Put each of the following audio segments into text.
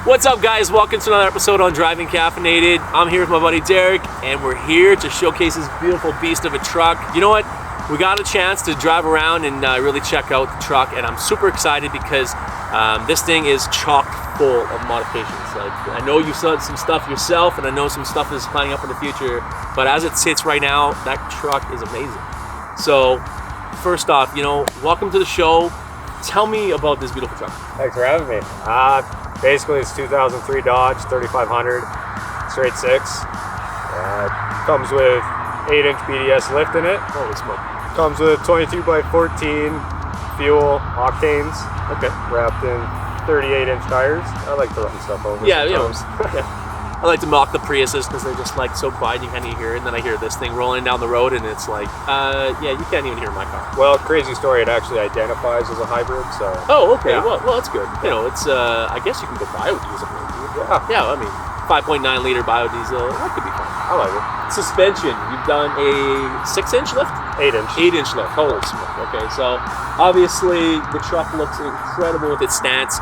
What's up, guys? Welcome to another episode on Driving Caffeinated. I'm here with my buddy Derek, and we're here to showcase this beautiful beast of a truck. You know what? We got a chance to drive around and really check out the truck, and I'm super excited because this thing is chock full of modifications. Like, I know you've done some stuff yourself, and I know some stuff is planning up in the future, but as it sits right now, that truck is amazing. So, first off, you know, welcome to the show. Tell me about this beautiful truck. Thanks for having me. Basically, it's 2003 Dodge 3500 straight six. Comes with 8-inch BDS lift in it. Holy smoke. Comes with 22x14 fuel octanes. Okay. Wrapped in 38-inch tires. I like to run stuff over. Yeah, you know. I like to mock the Priuses because they're just like so quiet you can't even hear it, and then I hear this thing rolling down the road and it's like, yeah, you can't even hear my car. Well, crazy story, it actually identifies as a hybrid, so. Oh, okay, yeah. well, that's good. You know, it's, I guess you can go biodiesel. Yeah. Yeah, I mean, 5.9 liter biodiesel, that could be fun. I like it. Suspension, you've done a 6-inch lift? 8-inch. 8-inch lift, holy smoke. Okay, so obviously the truck looks incredible with its stance,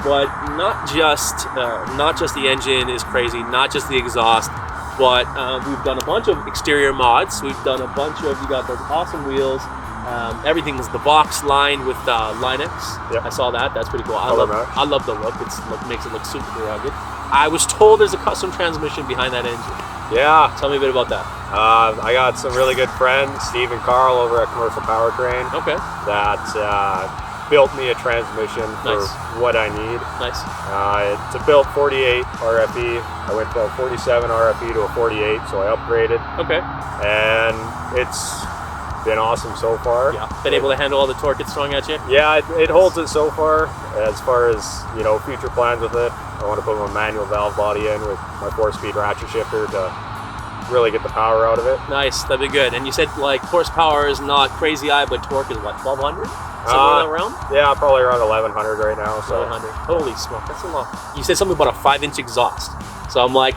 but not just the engine is crazy, not just the exhaust, but we've done a bunch of exterior mods. We've done a bunch of, you got those awesome wheels. Everything is the box lined with Linux. Yep. I saw that. That's pretty cool. I Color love match. the look. Makes it look super rugged. I was told there's a custom transmission behind that engine. Yeah. Tell me a bit about that. I got some really good friends, Steve and Carl over at Commercial Powertrain. Okay. That built me a transmission for Nice. what I need. Nice. It's a built 48 RFE. I went from 47 RFE to a 48, so I upgraded. Okay. And it's been awesome so far. Yeah. Been able to handle all the torque it's throwing at you? Yeah, it holds it so far. As far as, you know, future plans with it, I want to put my manual valve body in with my 4-speed ratchet shifter to really get the power out of it. Nice. That'd be good. And you said like horsepower is not crazy high, but torque is what, 1200? Somewhere in that realm? Yeah, probably around 1100 right now. So 1200. Holy smoke, that's a lot. You said something about a 5-inch exhaust. So I'm like,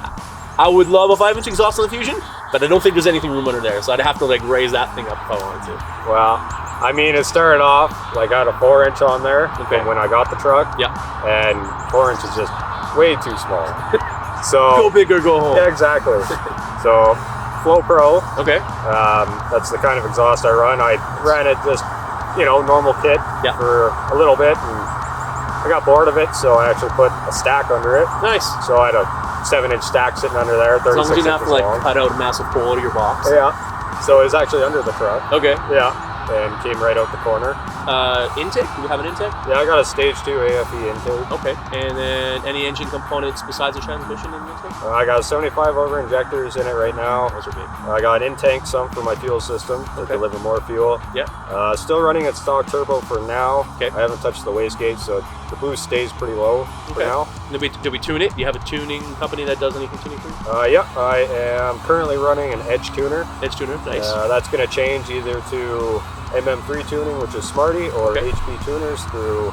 I would love a 5-inch exhaust on the Fusion, but I don't think there's anything room under there. So I'd have to like raise that thing up if I wanted to. Well, I mean, it started off like I had a 4-inch on there Okay. when I got the truck. Yeah. And 4-inch is just way too small. So Go big or go home. yeah, exactly. So Flow Pro. Okay. That's the kind of exhaust I run. I ran it just, you know, normal kit Yeah. for a little bit, and I got bored of it, so I actually put a stack under it. Nice. So I had a 7-inch stack sitting under there, As long 36 as you didn't have inches to like long. cut out a massive hole to your box. Yeah. So it was actually under the truck. Okay. Yeah. And came right out the corner. Intake? Do you have an intake? Yeah, I got a stage 2 AFE intake. Okay. And then any engine components besides the transmission in the intake? I got 75 over injectors in it right now. Those are big. I got in-tank some for my fuel system to Okay. deliver more fuel. Yeah. Still running at stock turbo for now. Okay. I haven't touched the wastegate, so the boost stays pretty low for now. Did we tune it? Do you have a tuning company that does anything tuning for you? Yeah, I am currently running an Edge tuner. Edge tuner, nice. That's going to change either to MM3 tuning, which is Smarty, or Okay. HP tuners through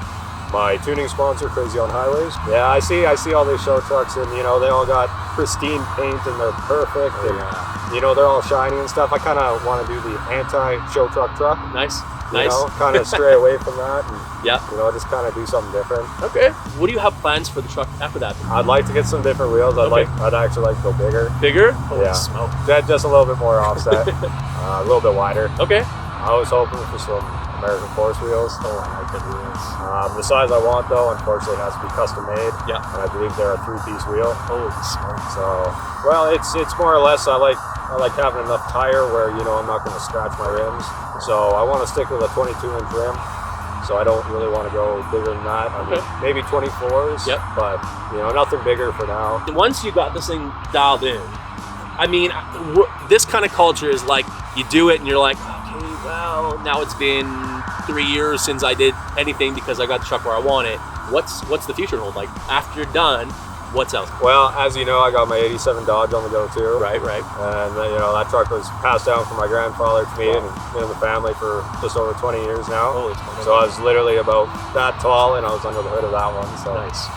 my tuning sponsor, Crazy on Highways. Yeah, I see all these show trucks, and you know they all got pristine paint and they're perfect, and you know they're all shiny and stuff. I kind of want to do the anti-show truck. Nice. You Nice. know, kind of stray away from that, and Yeah. you know, just kind of do something different. Okay. What do you have plans for the truck after that? I'd like to get some different wheels. Okay. I'd actually like to go bigger. Bigger? Holy Yeah. smoke. Just a little bit more offset, a little bit wider. Okay. I was hoping for some American Force wheels. Oh, I like the wheels. The size I want, though, unfortunately, has to be custom made. Yeah. And I believe they're a 3-piece wheel. Holy smoke. So, well, it's more or less, I like I like having enough tire where, you know, I'm not going to scratch my rims. So I want to stick with a 22-inch rim. So I don't really want to go bigger than that. I mean, maybe 24s, but, you know, nothing bigger for now. Once you got this thing dialed in, I mean, this kind of culture is like, you do it and you're like, okay, well, now it's been 3 years since I did anything because I got the truck where I want it. What's the future hold? Like, after you're done, what's else? Well, as you know, I got my 87 Dodge on the go too. Right. And, you know, that truck was passed down from my grandfather to me, and been in the family for just over 20 years now. So I was literally about that tall, and I was under the hood of that one. So nice.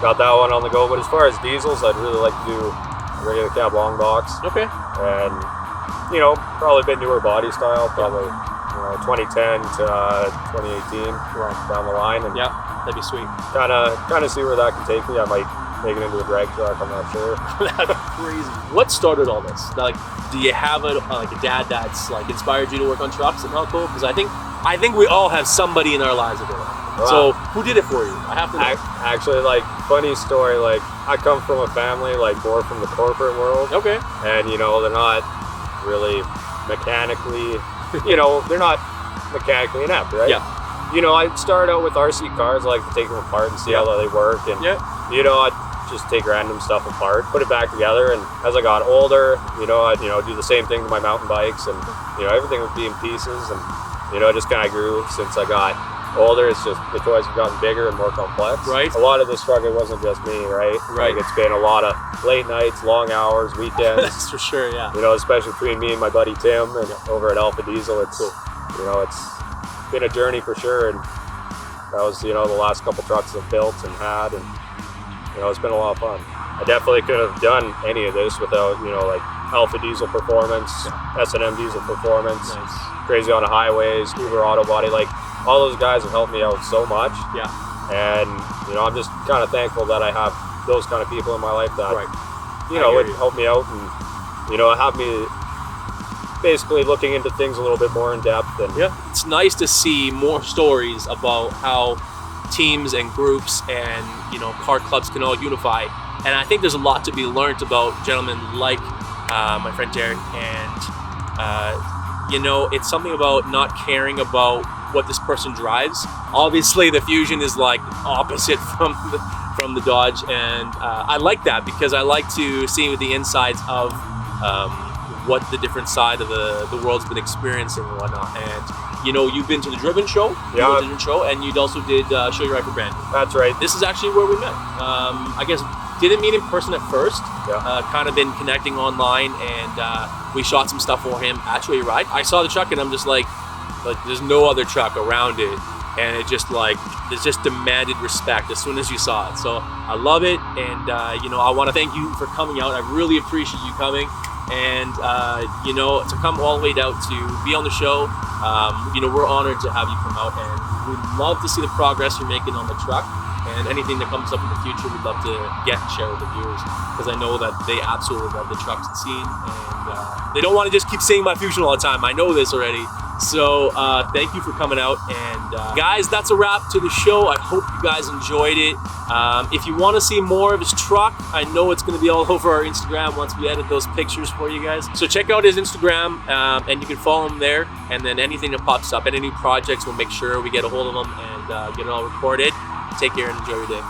Got that one on the go. But as far as diesels, I'd really like to do a regular cab long box. Okay. And, you know, probably a bit newer body style, probably, you know, 2010 to 2018 down the line. And that'd be sweet. Kind of see where that can take me. I might make it into a drag truck, I'm not sure. That's crazy. What started all this? Like, do you have like a dad that's like inspired you to work on trucks and how cool? Because I think we all have somebody in our lives that did it. Wow. So who did it for you? I have to know. Actually, like, funny story, like, I come from a family, like, more from the corporate world. Okay. And, you know, they're not really mechanically, you know, they're not mechanically inept, right? Yeah. You know, I started out with RC cars. I like to take them apart and see how they work. And, you know, I'd just take random stuff apart, put it back together. And as I got older, you know, I'd, you know, do the same thing to my mountain bikes. And, you know, everything would be in pieces. And, you know, it just kind of grew since I got older. It's just the toys have gotten bigger and more complex. Right. A lot of the struggle wasn't just me, right? Right. Like, it's been a lot of late nights, long hours, weekends. That's for sure, yeah. You know, especially between me and my buddy Tim and over at Alpha Diesel, it's, you know, it's been a journey for sure. And that was, you know, the last couple trucks I've built and had, and, you know, it's been a lot of fun. I definitely could have done any of this without, you know, like Alpha Diesel performance, S&M Diesel performance, Crazy on the Highways, Uber Auto Body, like, all those guys have helped me out so much. Yeah. And, you know, I'm just kind of thankful that I have those kind of people in my life that, you know, would help me out and, you know, have me basically looking into things a little bit more in depth. And it's nice to see more stories about how teams and groups and, you know, car clubs can all unify. And I think there's a lot to be learned about gentlemen like my friend Derek. And, you know, it's something about not caring about what this person drives. Obviously, the Fusion is like opposite from the Dodge. And I like that because I like to see the insides of what the different side of the world's been experiencing and whatnot. And, you know, you've been to the Driven Show, and you also did Show Your Ride for Brand. That's right. This is actually where we met. I guess didn't meet in person at first. Kind of been connecting online, and we shot some stuff for him at Show Your Ride. I saw the truck, and I'm just like there's no other truck around it, and it just demanded respect as soon as you saw it. So I love it, and you know, I want to thank you for coming out. I really appreciate you coming. And, you know, to come all the way out to be on the show, you know, we're honored to have you come out, and we'd love to see the progress you're making on the truck, and anything that comes up in the future, we'd love to get and share with the viewers, because I know that they absolutely love the trucks and scene, and they don't want to just keep seeing my Fusion all the time. I know this already. So thank you for coming out, and guys, that's a wrap to the show. I hope you guys enjoyed it. If you want to see more of his truck, I know it's going to be all over our Instagram once we edit those pictures for you guys. So check out his Instagram, and you can follow him there, and then anything that pops up, any new projects, we'll make sure we get a hold of them and get it all recorded. Take care and enjoy your day.